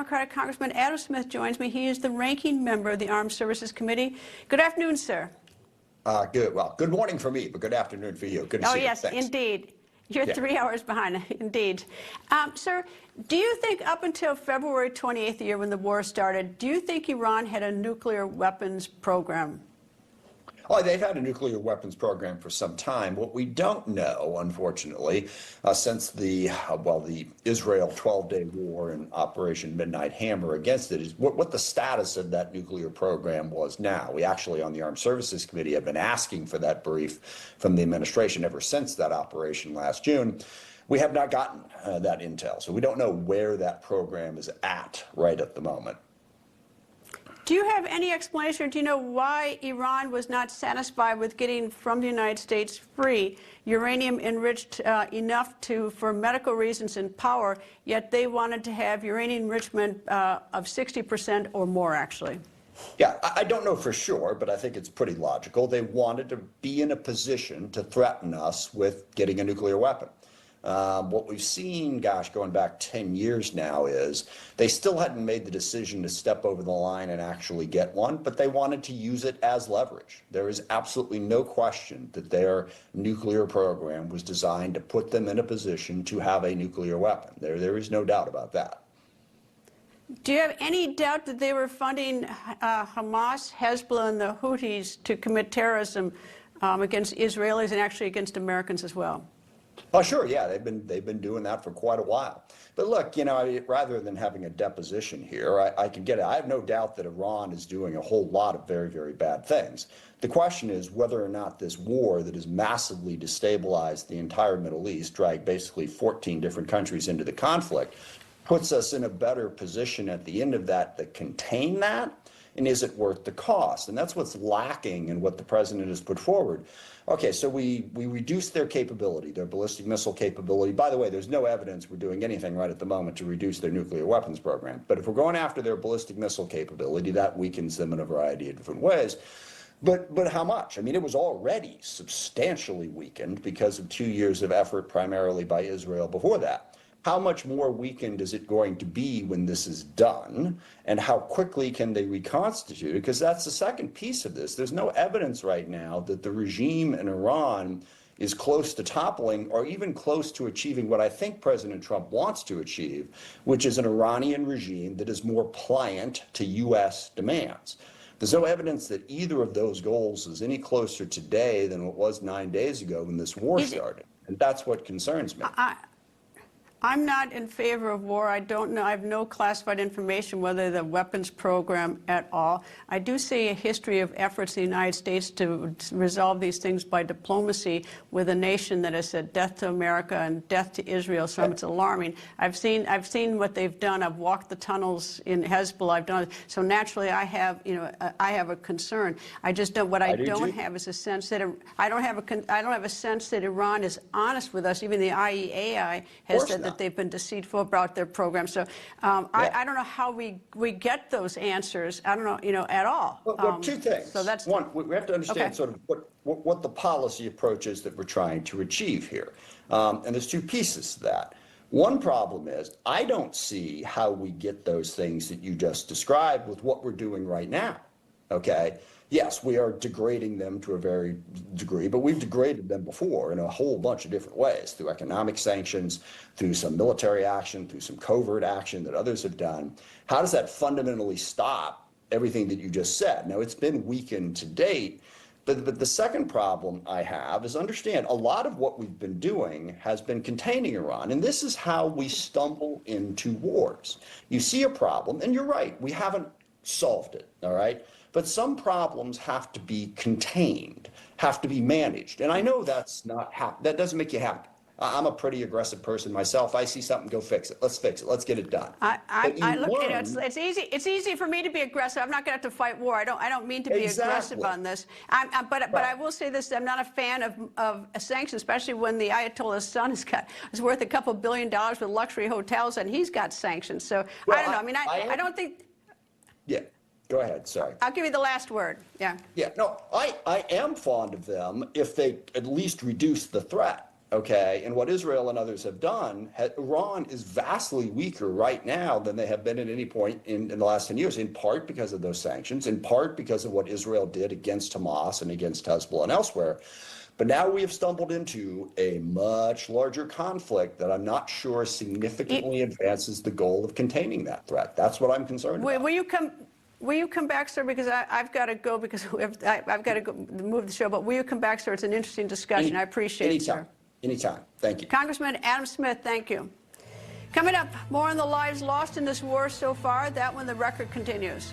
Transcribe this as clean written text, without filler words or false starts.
Democratic Congressman Adam Smith joins me. He is the ranking member of the Armed Services Committee. Good afternoon, sir. Good. Well, good morning for me, but good afternoon for you. Good to see you. Oh, yes, indeed. You're 3 hours behind, indeed. Sir, do you think up until February 28th, the year when the war started, do you think Iran had a nuclear weapons program? Oh, they've had a nuclear weapons program for some time. What we don't know, unfortunately, since the Israel 12-day war and Operation Midnight Hammer against it, is what the status of that nuclear program was now. We actually, on the Armed Services Committee, have been asking for that brief from the administration ever since that operation last June. We have not gotten that intel, so we don't know where that program is at right at the moment. Do you have any explanation, or do you know why Iran was not satisfied with getting from the United States free uranium enriched enough for medical reasons and power, yet they wanted to have uranium enrichment of 60% or more, actually? Yeah, I don't know for sure, but I think it's pretty logical. They wanted to be in a position to threaten us with getting a nuclear weapon. What we've seen, going back 10 years now, is they still hadn't made the decision to step over the line and actually get one, but they wanted to use it as leverage. There is absolutely no question that their nuclear program was designed to put them in a position to have a nuclear weapon. There is no doubt about that. Do you have any doubt that they were funding Hamas, Hezbollah, and the Houthis to commit terrorism against Israelis and actually against Americans as well? Oh, sure, yeah, they've been doing that for quite a while. But look, rather than having a deposition here, I can get it. I have no doubt that Iran is doing a whole lot of very, very bad things. The question is whether or not this war that has massively destabilized the entire Middle East, dragged basically 14 different countries into the conflict, puts us in a better position at the end of that to contain that, and is it worth the cost? And that's what's lacking in what the president has put forward. Okay, so we reduced their capability, their ballistic missile capability. By the way, there's no evidence we're doing anything right at the moment to reduce their nuclear weapons program. But if we're going after their ballistic missile capability, that weakens them in a variety of different ways. But how much? I mean, it was already substantially weakened because of 2 years of effort primarily by Israel before that. How much more weakened is it going to be when this is done, and how quickly can they reconstitute it? Because that's the second piece of this. There's no evidence right now that the regime in Iran is close to toppling or even close to achieving what I think President Trump wants to achieve, which is an Iranian regime that is more pliant to U.S. demands. There's no evidence that either of those goals is any closer today than it was 9 days ago when this war started. And that's what concerns me. I'm not in favor of war. I don't know. I have no classified information whether the weapons program at all. I do see a history of efforts in the United States to resolve these things by diplomacy with a nation that has said death to America and death to Israel. So it's alarming. I've seen what they've done. I've walked the tunnels in Hezbollah. I've done it. So naturally, I have a concern. I just don't. What I don't have is a sense that I don't have a sense that Iran is honest with us. Even the IAEA has said that they've been deceitful about their program. So I don't know how we get those answers. I don't know, at all. Well, two things. So that's one. We have to understand sort of what the policy approach is that we're trying to achieve here. And there's two pieces to that. One problem is I don't see how we get those things that you just described with what we're doing right now. Okay. Yes, we are degrading them to a very degree, but we've degraded them before in a whole bunch of different ways, through economic sanctions, through some military action, through some covert action that others have done. How does that fundamentally stop everything that you just said? Now, it's been weakened to date, but the second problem I have is understand a lot of what we've been doing has been containing Iran, and this is how we stumble into wars. You see a problem, and you're right, we haven't solved it, all right? But some problems have to be contained, have to be managed. And I know that's not that doesn't make you happy. I'm a pretty aggressive person myself. I see something, go fix it. Let's fix it. Let's get it done. It's easy. It's easy for me to be aggressive. I'm not going to have to fight war. I don't mean to be aggressive on this. But I will say this: I'm not a fan of sanctions, especially when the Ayatollah's son is worth $2 billion with luxury hotels, and he's got sanctions. So I don't know. I mean, I don't think. Yeah. Go ahead, sorry. I'll give you the last word. Yeah. Yeah, no, I am fond of them if they at least reduce the threat. okay, and what Israel and others have done, Iran is vastly weaker right now than they have been at any point in the last 10 years, in part because of those sanctions, in part because of what Israel did against Hamas and against Hezbollah and elsewhere. But now we have stumbled into a much larger conflict that I'm not sure significantly advances the goal of containing that threat. That's what I'm concerned about. Will you come back, sir? Because I've got to go because I've got to go move the show. But will you come back, sir? It's an interesting discussion. I appreciate it, sir. Anytime. Thank you. Congressman Adam Smith, thank you. Coming up, more on the lives lost in this war so far. That when the record continues.